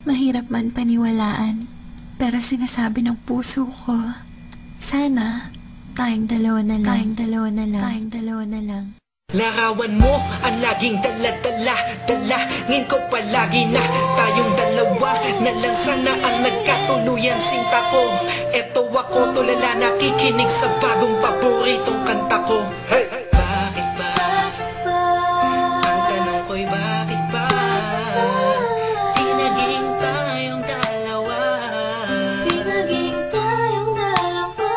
Mahirap man paniwalaan, pero sinasabi ng puso ko, sana tayong dalawa na lang, tayong dalawa na lang, tayong dalawa na lang. Larawan mo ang laging dala-dala, dalangin ko palagi na tayong dalawa na lang sana ang nagkatuluyan. Sinta ko, eto ako tulala nakikinig sa bagong paboritong kanta ko. Hey! Bakit ba? Ang tanong ko'y bakit ba? Di naging tayong dalawa. Di naging tayong dalawa.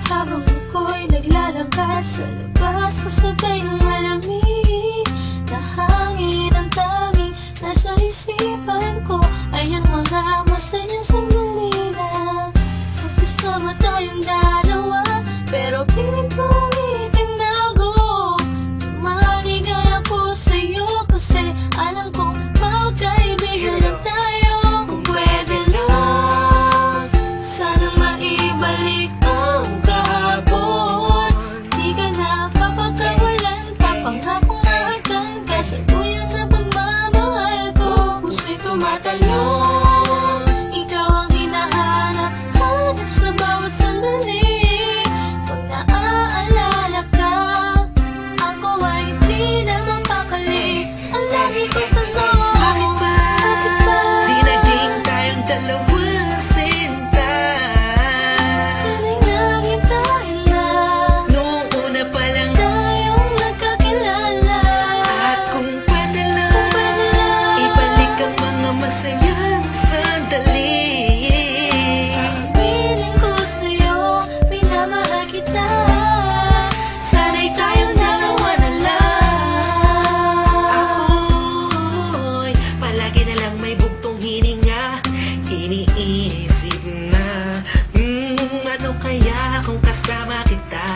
Habang ako'y naglalakad sa labas, kasabay ng malamig na hangin, ang tanging nasa isipan ko ay ang mga masayang sandali na magkasama tayong dalawa. Pero pilit ko itinago, maligay ako sa'yo kasi alam kong magkaibigan lang tayo. Kung pwede lang, sana maibalik ang kahapon. Di ka na papagkawalan, papangako na hagdan ka sa duyan na pagmamahal ko. Puso'y tumatalon, ikaw ang hinahanap, hanap sa bawat sandali. Pag naaalala ka, ako ay di na mapakali. Ang lagi kong tanong, bakit ba? Di naging tayong dalawa, sinta. Sana'y naging tayo na, Noong una pa lang, tayong nagkakilala. at kung pwede lang, ibalik ang mga masayang sandali. Aminin ko sa'yo, minamahal kita. Sana'y tayong dalawa na lang. Ako'y palagi na lang may bugtong hininga, iniisip na ano kaya kung kasama kita.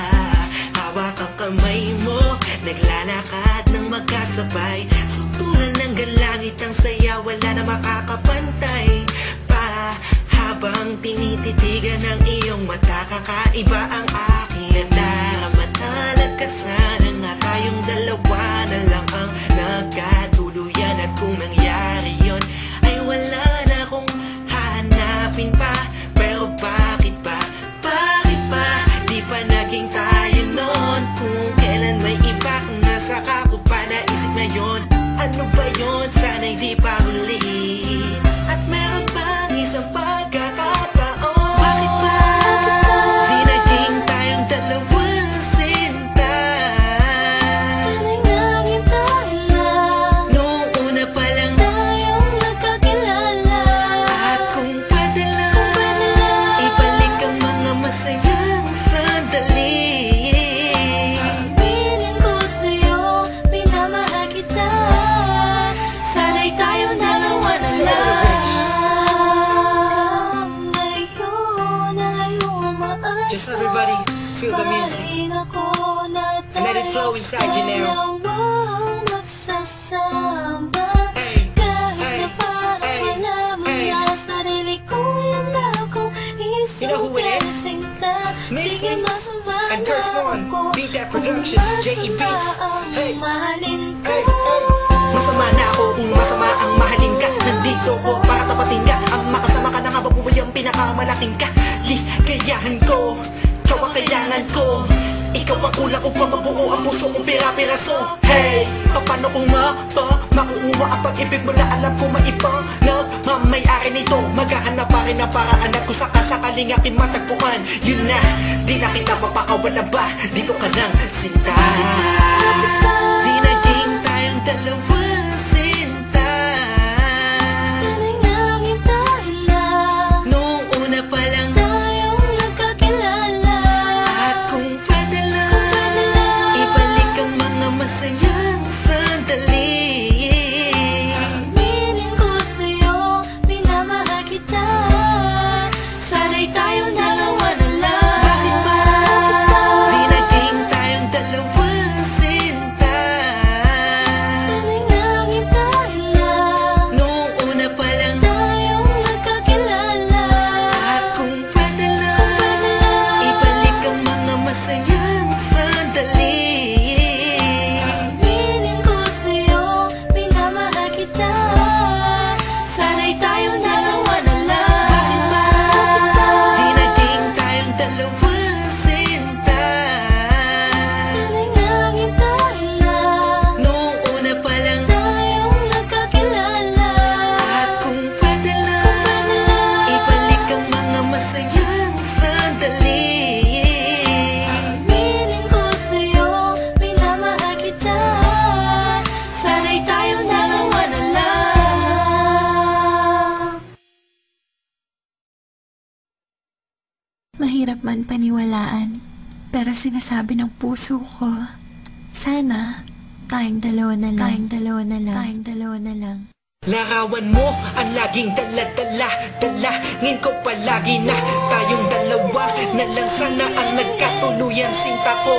Hawak ang kamay mo, naglalakad ng magkasabay, sutulan ng galangit ang saya, wala na makakapantay pa. Habang tinititigan ng iyong mata, kakaiba ang aking darama. Talaga sana nga tayong dalawa na lang ang nagkatuluyan. At kung nangyari yun, ay wala na akong hahanapin pa. Pero bakit ba? Bakit ba? Di pa naging tayo noon. Kung kailan may iba kung nasa ko pa naisip ngayon. Ano ba yun? Sana'y di pa huli. At meron bang isang pagkakataon? Bakit ba? Di naging tayong dalawa, sinta. Sana'y naging tayo na, Noong una pa lang, tayong nagkakilala. at kung pwede lang, ibalik ang mga masayang sandali. Aminin ko sa'yo, minamahal kita. Sana'y tayong dalawa na lang. Ngayon ay umaasa, Just everybody feel the music mahalin ako na and let it flow inside you now. dalawang magsasama. Hey, Kahit hey, na parang hey, wala mo hey. na sarili ko lang akong You know who it is? sinta. Sige, Missy masama and na Curse1, ako Beat That kung Productions, J.E. masama Beats. ang Hey. mahalin ka. Hey, hey. Masama na ako kung masama ang mahalin ka. Nandito ko para tapatin ka. Ang makasama ka na nga babuhay ang pinakamalaking ka. Ligayahan ko, ikaw ang kailangan ko. Ikaw ang kulang upang mabuo ang puso kong pira-piraso. Hey, paano kung nga ba makukuha ang pag-ibig mo na alam ko maibang nagmamayari nito? Maghahanap pa rin ang paraan at kung sakasakaling aking matagpuan, yun na, di na kita mapakawalan ba? Dito ka lang, sinta. Di naging tayong dalawa, sinta. Sana'y naging tayo na, Noong una pa lang, tayong nagkakilala. at kung pwede lang, ibalik ang mga masayang sandali. Aminin ko sa'yo, minamahal kita. Sana'y tayong dalawa na lang. Bakit ba? Di naging tayong dalawa, Mahirap man paniwalaan, pero sinasabi ng puso ko, sana tayong dalawa na lang, tayong dalawa na lang, tayong dalawa na lang. Larawan mo ang laging dala-dala, dalangin ko palagi na tayong dalawa na lang sana ang nagkatuluyan sinta ko.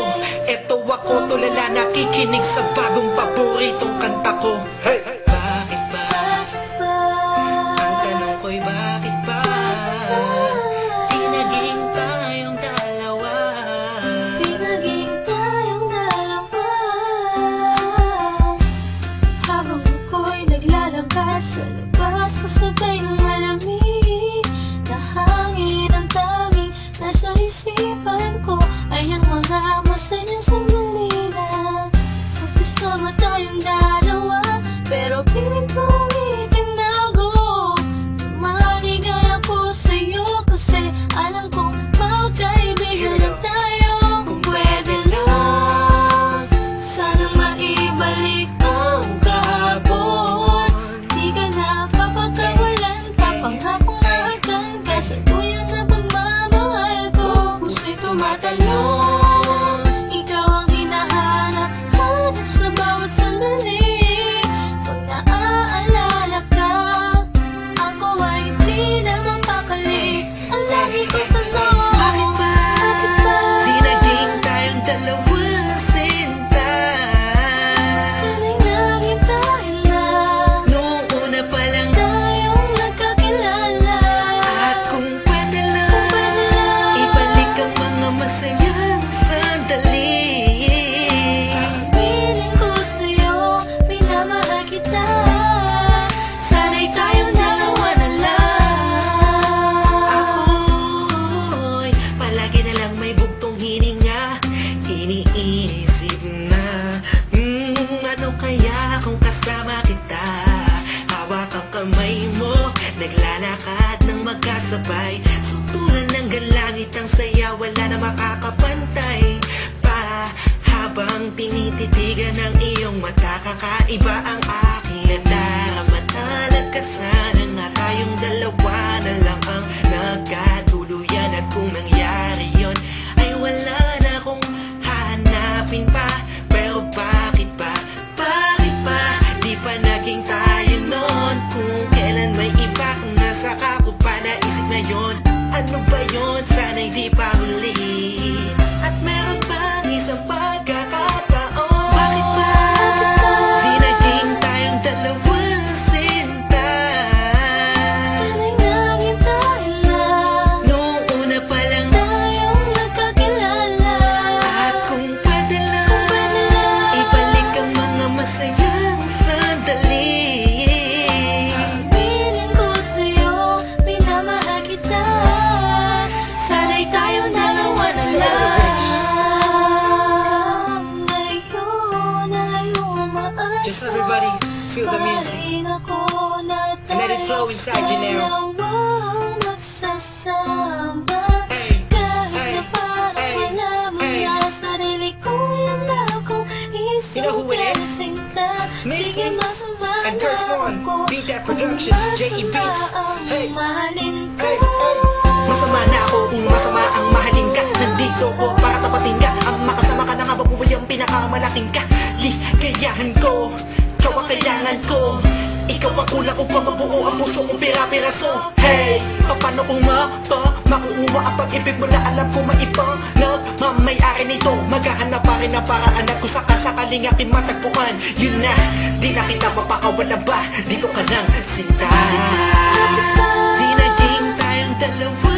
Eto ako tulala nakikinig sa bagong paboritong kanta ko. Hey! Bakit ba? Ang tanong ko'y bakit ba? Di naging tayong dalawa. Di naging tayong dalawa. Habang ako'y naglalakad sa labas, kasabay ng malamig na hangin, ang tanging nasa isipan ko ay ang mga masayang sandali na magkasama tayong dalawa. Pero pilit mong itinago, maligay ako sa'yo kasi alam kong magkaibigan na tayo. Kung pwede lang, sana maibalik ang kahapon. Di ka na papagkawalan, papangakong maagdan ka sa tuyan na pagmamahal ko. Puso'y tumatalon, ikaw ang hinahanap-hanap sa bawat sandali. Pag naaalala ka, ako ay di na mapakali. Ang lagi ko tanong, Bakit ba? Di naging tayong dalawa na sinta. sana'y naging tayo na Noong una pa lang. tayong nagkakilala. At kung pwede lang, ibalik ang mga masayang sandali. Piling ko sa'yo, minamahal kita. Sana'y tayong dalawa na lang. Ako'y palagi na lang may bugtong hininga. Iniisip na, ano kaya kung kasama kita? Hawak ang kamay mo, naglalakad ng magkasabay. Sutulan ng galangit ang saya, wala na makakapantay pa. Habang tinititigan ng iyong mata, kakaiba ang aking darama. Talaga sana nga tayong dalawa na lang ang nagkatuluyan. At kung nangyari yon, ay wala na akong hahanapin pa. Pero bakit ba? Bakit ba? Di pa naging tayo noon. Kung kailan may iba, kung nasa ako pa naisip na yon. Ano ba yon? Sana'y di pa huli. At meron pang isang pagkakataon. Bakit ba? Di naging tayong dalawa na sinta. Sana'y naging tayo na Noong una pa lang. tayong nagkakilala. At kung pwede lang, ibalik ang mga masayang sandali. Piling ko sa'yo, minamahal kita. Sana'y tayong dalawa na lang. Ngayon ay umaasa. Just everybody feel the music. Mahalin ako na And let it flow inside you now. dalawang magsasama. Hey, Kahit hey, na parang hey, wala mo hey. na sarili ko, yan akong You know who it is? isang sinta. Missy Sige, masama and Curse na One. ako Beat That kung Productions, J.E. masama Beats. ang Hey. mahalin ka. Hey, hey. Masama na ako kung masama ang mahalin ka. Nandito ko para tapatin ka. Ang makasama ka na nga babuhay ang pinakamalaking ka. Ligayahan ko, ikaw ang kailangan ko. Ikaw ang kulang upang mabuo ang puso kong pira-piraso. Hey, paano kung makuha ang pag-ibig mo na alam ko maibang nagmamayari nito. Maghahanap pa rin ang paraan at kung sakasakaling aking matagpuan. Yun na, di na kita mapakawalan ba? Dito ka lang, sinta. Di naging tayong dalawa